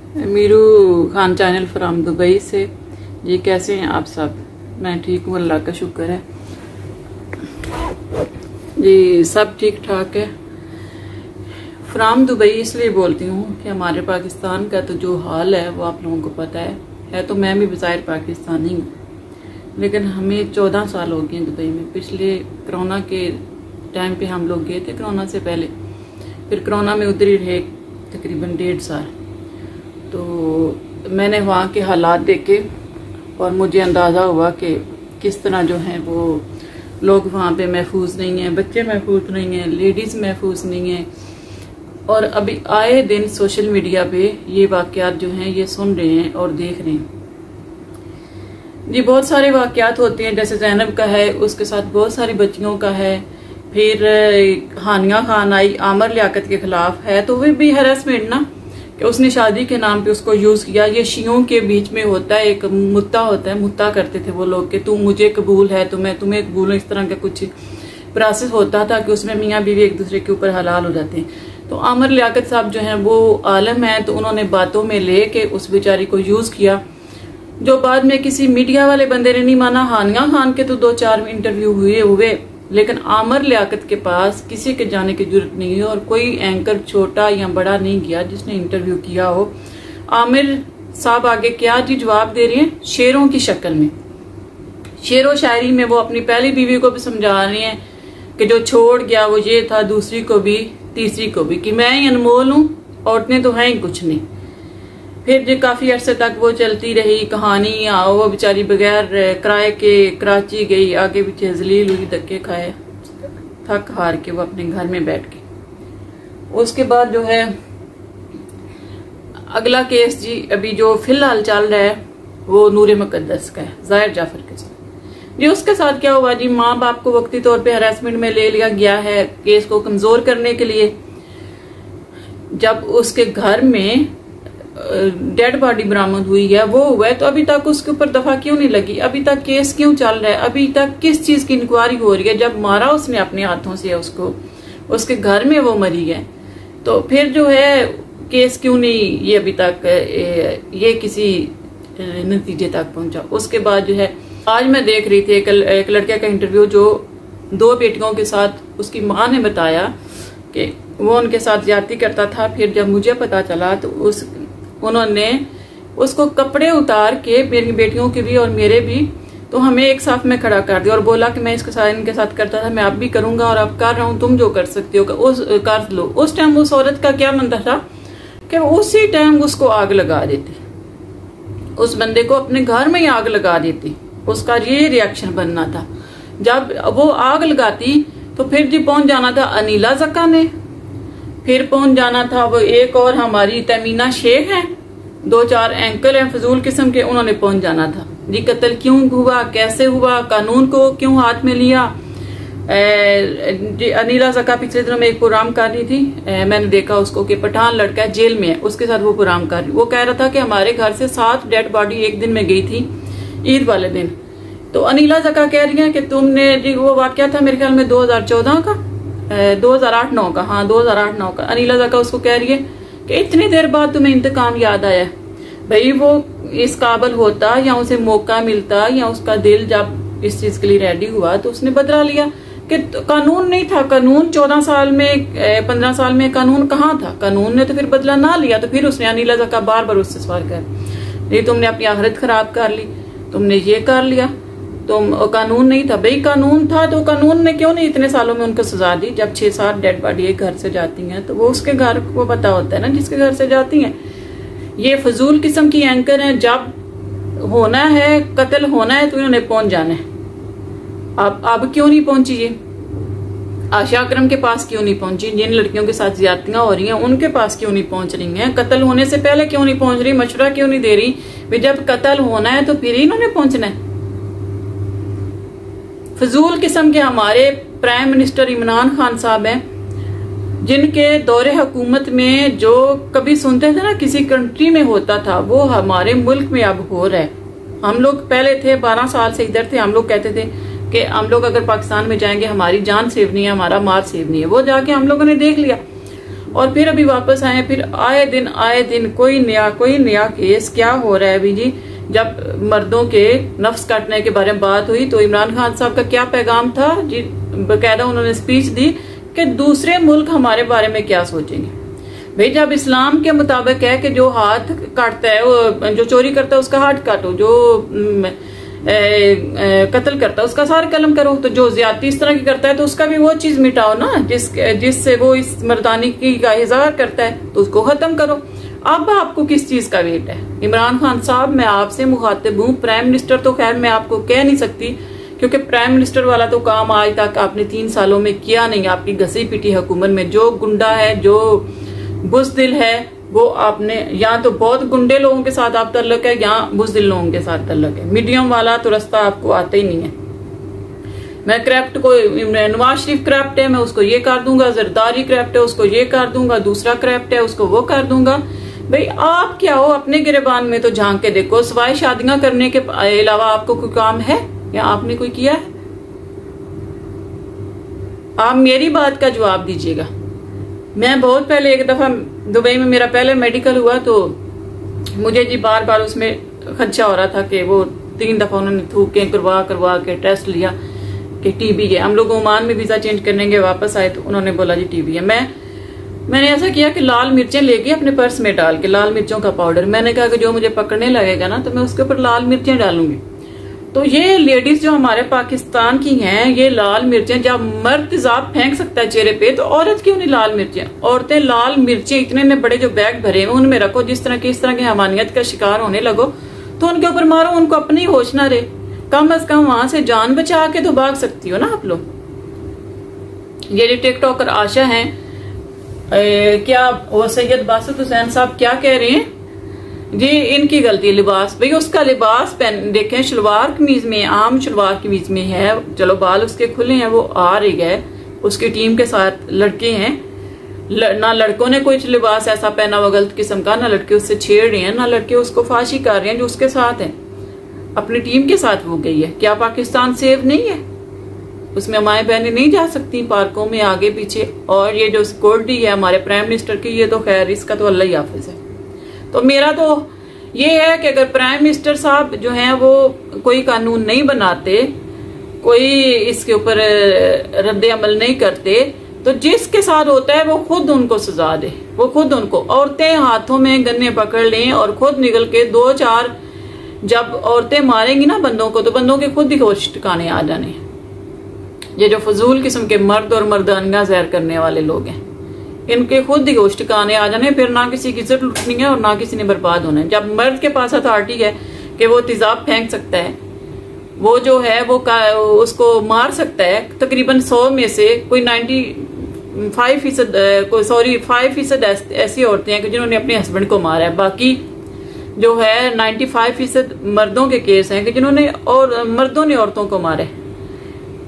Miru Khan channel from Dubai से। ये कैसे हैं आप सब? मैं ठीक हूँ, अल्लाह का शुक्र है जी, सब ठीक ठाक है। फ्राम दुबई इसलिए बोलती हूँ कि हमारे पाकिस्तान का तो जो हाल है वो आप लोगों को पता है तो मैं भी बज़ाहिर पाकिस्तानी हूँ, लेकिन हमें 14 साल हो गए दुबई में। पिछले कोरोना के टाइम पे हम लोग गए थे, कोरोना से पहले, फिर कोरोना में उधर ही रहे तकरीबन 1.5 साल। तो मैंने वहाँ के हालात देखे और मुझे अंदाज़ा हुआ कि किस तरह जो है वो लोग वहाँ पे महफूज नहीं हैं, बच्चे महफूज नहीं हैं, लेडीज़ महफूज नहीं हैं। और अभी आए दिन सोशल मीडिया पे ये वाक़यात जो हैं ये सुन रहे हैं और देख रहे हैं जी। बहुत सारे वाक़यात होते हैं, जैसे ज़ैनब का है, उसके साथ बहुत सारी बच्चियों का है। फिर हानिया खान आई आमर लियाकत के खिलाफ है, तो वो भी हैरेसमेंट ना, कि उसने शादी के नाम पे उसको यूज किया। ये शियों के बीच में होता है, एक मुद्दा होता है, मुद्दा करते थे वो लोग कि तू मुझे कबूल है तो मैं तुम्हें कबूल हूं। इस तरह का कुछ प्रोसेस होता था कि उसमें मियाँ बीवी एक दूसरे के ऊपर हलाल हो जाते हैं। तो आमर लियाकत साहब जो हैं वो आलम है, तो उन्होंने बातों में ले के उस बेचारी को यूज किया, जो बाद में किसी मीडिया वाले बंदे ने नहीं माना। हानिया खान के तो 2-4 इंटरव्यू हुए, लेकिन आमर लियाकत के पास किसी के जाने की जरूरत नहीं है और कोई एंकर छोटा या बड़ा नहीं गया जिसने इंटरव्यू किया हो। आमिर साहब आगे क्या जी जवाब दे रही हैं, शेरों की शक्ल में, शेरो शायरी में वो अपनी पहली बीवी को भी समझा रही हैं कि जो छोड़ गया वो ये था, दूसरी को भी तीसरी को भी, कि मैं ही अनमोल हूं, औरतें तो हैं ही कुछ नहीं। फिर जो काफी अरसे तक वो चलती रही कहानी, वो बेचारी बगैर किराए के कराची गई, आगे पीछे जलील हुई, धक्के खाए, थक हार के वो अपने घर में बैठ गई। उसके बाद जो है अगला केस जी, अभी जो फिलहाल चल रहा है वो नूरे मुकद्दस का है, जाहिर जाफर के साथ। जी उसके साथ क्या हुआ जी, माँ बाप को वक्ती तौर पे हरासमेंट में ले लिया गया है केस को कमजोर करने के लिए। जब उसके घर में डेड बॉडी बरामद हुई है, वो हुआ है, तो अभी तक उसके ऊपर दफा क्यों नहीं लगी? अभी तक केस क्यों चल रहा है? अभी तक किस चीज की इंक्वायरी हो रही है? जब मारा उसने अपने हाथों से उसको, उसके घर में वो मरी है, तो फिर जो है केस क्यों नहीं ये अभी तक ये किसी नतीजे तक पहुंचा? उसके बाद जो है आज मैं देख रही थी एक लड़के का इंटरव्यू, जो 2 बेटियों के साथ उसकी माँ ने बताया कि वो उनके साथ ज्यादती करता था। फिर जब मुझे पता चला तो उन्होंने उसको कपड़े उतार के, मेरी बेटियों के भी और मेरे भी, तो हमें एक साथ में खड़ा कर दिया और बोला कि मैं इसके साथ इनके साथ करता था, मैं अब भी करूंगा और अब कर रहा हूं, तुम जो कर सकते हो कर लो। उस टाइम उस औरत का क्या मनता था कि उसी टाइम उसको आग लगा देती, उस बंदे को अपने घर में ही आग लगा देती। उसका ये रिएक्शन बनना था। जब वो आग लगाती तो फिर जी पहुंच जाना था अनीला जक्का ने, फिर पहुंच जाना था वो एक और हमारी तमीना शेख है, 2-4 एंकर हैं फजूल किस्म के, उन्होंने पहुंच जाना था जी। कत्ल क्यों हुआ, कैसे हुआ, कानून को क्यों हाथ में लिया? अनीला जक्का पिछले दिनों में एक प्रोग्राम कर रही थी, मैंने देखा उसको कि पठान लड़का है जेल में है, उसके साथ वो प्रोग्राम कर रही। वो कह रहा था कि हमारे घर से 7 डेड बॉडी एक दिन में गई थी ईद वाले दिन। तो अनीला जक्का कह रही है कि तुमने जी, वो वाकया था मेरे ख्याल में 2014 का, 2008-9 का, हाँ 2008-9 का। अनीला जक्का उसको कह रही है कि इतनी देर बाद तुम्हें इंतकाम याद आया। भाई वो इस काबिल होता या उसे मौका मिलता या उसका दिल जब इस चीज के लिए रेडी हुआ तो उसने बदला लिया कि कानून नहीं था। कानून 14 साल में 15 साल में कानून कहाँ था? कानून ने तो फिर बदला ना लिया। तो फिर उसने अनीला जक्का बार बार उससे सवाल कर, नहीं तुमने अपनी आखिरत खराब कर ली, तुमने ये कर लिया, तुम कानून नहीं था। भाई कानून था तो कानून ने क्यों नहीं इतने सालों में उनको सजा दी? जब 6-7 डेड बॉडी एक घर से जाती हैं तो वो उसके घर को पता होता है ना जिसके घर से जाती हैं। ये फजूल किस्म की एंकर हैं, जब होना है कत्ल होना है तो इन्होंने पहुंच जाना है। अब क्यों नहीं पहुंची? ये आशा अकरम के पास क्यों नहीं पहुंची? जिन लड़कियों के साथ ज्यादतियां हो रही हैं उनके पास क्यों नहीं पहुंच रही हैं? कत्ल होने से पहले क्यों नहीं पहुंच रही? मशवरा क्यों नहीं दे रही? भाई जब कत्ल होना है तो फिर ही इन्होंने पहुंचना है। फजूल किस्म के हमारे प्राइम मिनिस्टर इमरान खान साहब हैं, जिनके दौरे हुकूमत में जो कभी सुनते थे ना किसी कंट्री में होता था, वो हमारे मुल्क में अब हो रहा है। हम लोग पहले थे 12 साल से इधर थे, हम लोग कहते थे कि हम लोग अगर पाकिस्तान में जाएंगे हमारी जान सेवनी है, हमारा माल सेवनी है। वो जाके हम लोगों ने देख लिया। और फिर अभी वापस आए, फिर आए दिन कोई नया केस क्या हो रहा है अभी जी। जब मर्दों के नफ्स काटने के बारे में बात हुई तो इमरान खान साहब का क्या पैगाम था जी, बकायदा उन्होंने स्पीच दी कि दूसरे मुल्क हमारे बारे में क्या सोचेंगे। भाई जब इस्लाम के मुताबिक है कि जो हाथ काटता है, वो जो चोरी करता है उसका हाथ काटो, जो कत्ल करता है उसका सार कलम करो, तो जो ज्यादती इस तरह की करता है तो उसका भी वो चीज मिटाओ ना जिससे वो इस मर्दानी का इजहार करता है, तो उसको खत्म करो। अब आपको किस चीज का वेट है? इमरान खान साहब, मैं आपसे मुखातिब हूँ। प्राइम मिनिस्टर तो खैर मैं आपको कह नहीं सकती, क्योंकि प्राइम मिनिस्टर वाला तो काम आज तक आपने 3 सालों में किया नहीं। आपकी घसी पिटी हुकूमत में जो गुंडा है, जो बुज़दिल है, वो आपने या तो बहुत गुंडे लोगों के साथ आप तल्लक है या बुज़दिल लोगों के साथ तल्लक है। मीडियम वाला तो रास्ता आपको आता ही नहीं है। मैं क्रैप्ट को, नवाज शरीफ क्रैप्ट है, मैं उसको ये कर दूंगा, जरदारी क्रैप्ट है, उसको ये कर दूंगा, दूसरा क्रैप्ट है, उसको वो कर दूंगा। भाई आप क्या हो? अपने गिरबान में तो झांक के देखो। सिवाय शादियां करने के अलावा आपको कोई काम है या आपने कोई किया है? आप मेरी बात का जवाब दीजिएगा। मैं बहुत पहले एक दफा दुबई में मेरा पहले मेडिकल हुआ तो मुझे जी बार बार उसमें खदशा हो रहा था कि वो 3 दफा उन्होंने थूके करवा के टेस्ट लिया कि टीबी है। हम लोग ओमान में वीजा चेंज करने के वापस आए तो उन्होंने बोला जी टीबी है। मैंने ऐसा किया कि लाल मिर्चें लेके अपने पर्स में डाल के, लाल मिर्चों का पाउडर, मैंने कहा कि जो मुझे पकड़ने लगेगा ना तो मैं उसके ऊपर लाल मिर्चें डालूंगी। तो ये लेडीज जो हमारे पाकिस्तान की हैं, ये लाल मिर्चें, जब मर्द तेजाब फेंक सकता है चेहरे पे तो औरत क्यों नहीं लाल मिर्चें? औरतें लाल मिर्चें इतने बड़े जो बैग भरे हैं उनमें रखो, जिस तरह की हमानियत का शिकार होने लगो तो उनके ऊपर मारो, उनको अपनी होश ना रहे। कम अज कम वहां से जान बचा के तो भाग सकती हो ना आप लोग। ये जो टिकटॉकर आशा है, क्या वो सैयद बासत हुसैन साहब क्या कह रहे हैं जी, इनकी गलती लिबास। भाई उसका लिबास पहन देखें, शलवार कमीज में, आम शलवार कमीज में है, चलो बाल उसके खुले हैं, वो आ रही है, उसकी टीम के साथ लड़के हैं, ना लड़कों ने कोई लिबास ऐसा पहना हुआ गलत किस्म का, ना लड़के उससे छेड़ रहे हैं, ना लड़के उसको फांसी कर रहे हैं जो उसके साथ है, अपनी टीम के साथ वो गई है। क्या पाकिस्तान सेफ नहीं है? उसमें हमारी बहनें नहीं जा सकती पार्कों में आगे पीछे? और ये जो सिक्योरिटी है हमारे प्राइम मिनिस्टर की, ये तो खैर इसका तो अल्लाह ही हाफिज है। तो मेरा तो ये है कि अगर प्राइम मिनिस्टर साहब जो हैं वो कोई कानून नहीं बनाते, कोई इसके ऊपर रद्द अमल नहीं करते, तो जिसके साथ होता है वो खुद उनको सजा दे, वो खुद उनको, औरतें हाथों में गन्ने पकड़ लें और खुद निकल के 2-4 जब औरतें मारेंगी ना बंदों को, तो बंदों के खुद ही होश ठिकाने आ जाने। ये जो फजूल किस्म के मर्द और मर्दानियां जहर करने वाले लोग हैं, इनके खुद ही होश ठिकाने आ जाने, फिर ना किसी की इज्जत लुटनी है और ना किसी ने बर्बाद होना है। जब मर्द के पास अथॉरिटी है कि वो तेजाब फेंक सकता है, वो जो है वो उसको मार सकता है, तकरीबन 100 में से कोई 5% ऐसी औरतें हैं कि जिन्होंने अपने हस्बैंड को मारा है, बाकी जो है 95% मर्दों के केस हैं कि जिन्होंने और मर्दों ने औरतों को मारा है।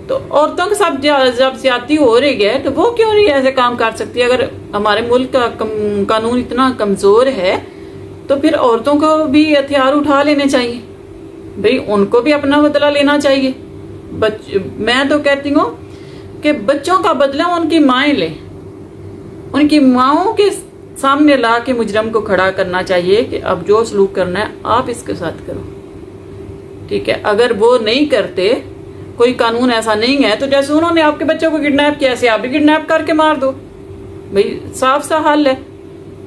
तो औरतों के साथ जब ज्यादती हो रही है तो वो क्यों नहीं ऐसे काम कर सकती? अगर हमारे मुल्क का कानून इतना कमजोर है तो फिर औरतों को भी हथियार उठा लेने चाहिए, भाई उनको भी अपना बदला लेना चाहिए। मैं तो कहती हूँ कि बच्चों का बदला उनकी माएं ले, उनकी माओं के सामने ला के मुजरम को खड़ा करना चाहिए कि अब जो सलूक करना है आप इसके साथ करो, ठीक है। अगर वो नहीं करते, कोई कानून ऐसा नहीं है, तो जैसे उन्होंने आपके बच्चों को किडनैप किया ऐसे आप भी किडनैप करके मार दो, भाई साफ सा हल है।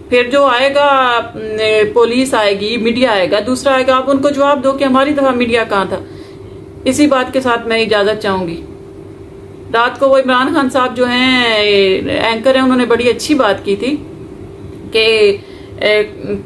फिर जो आएगा, पुलिस आएगी, मीडिया आएगा, दूसरा आएगा, आप उनको जवाब दो कि हमारी दफा मीडिया कहाँ था। इसी बात के साथ मैं इजाजत चाहूंगी। रात को वो इमरान खान साहब जो हैं एंकर हैं, उन्होंने बड़ी अच्छी बात की थी कि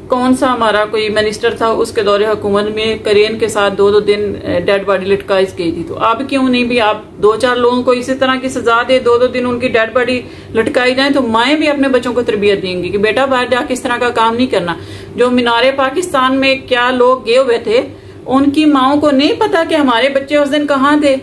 कौन सा हमारा कोई मिनिस्टर था, उसके दौरे हुकूमत में करेन के साथ 2-2 दिन डेड बॉडी लटकाई गई थी। तो अब क्यों नहीं भी आप 2-4 लोगों को इसी तरह की सजा दे, 2-2 दिन उनकी डेड बॉडी लटकाई जाए, तो माएँ भी अपने बच्चों को तरबियत देंगी कि बेटा बाहर जाके इस तरह का काम नहीं करना। जो मीनारे पाकिस्तान में क्या लोग गए हुए थे, उनकी माओं को नहीं पता कि हमारे बच्चे उस दिन कहाँ थे,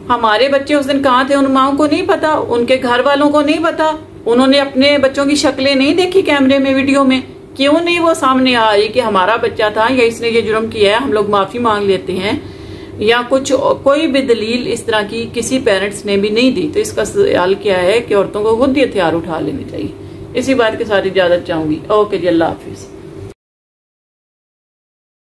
हमारे बच्चे उस दिन कहाँ थे, उन माओं को नहीं पता, उनके घर वालों को नहीं पता। उन्होंने अपने बच्चों की शक्लें नहीं देखी कैमरे में, वीडियो में, क्यों नहीं वो सामने आ रही कि हमारा बच्चा था या इसने ये जुर्म किया है, हम लोग माफी मांग लेते हैं, या कुछ कोई भी दलील इस तरह की किसी पेरेंट्स ने भी नहीं दी। तो इसका हल क्या है कि औरतों को खुद ही हथियार उठा लेने चाहिए। इसी बात के साथ इजाज़त चाहूँगी। ओके जी, अल्लाह हाफिज़।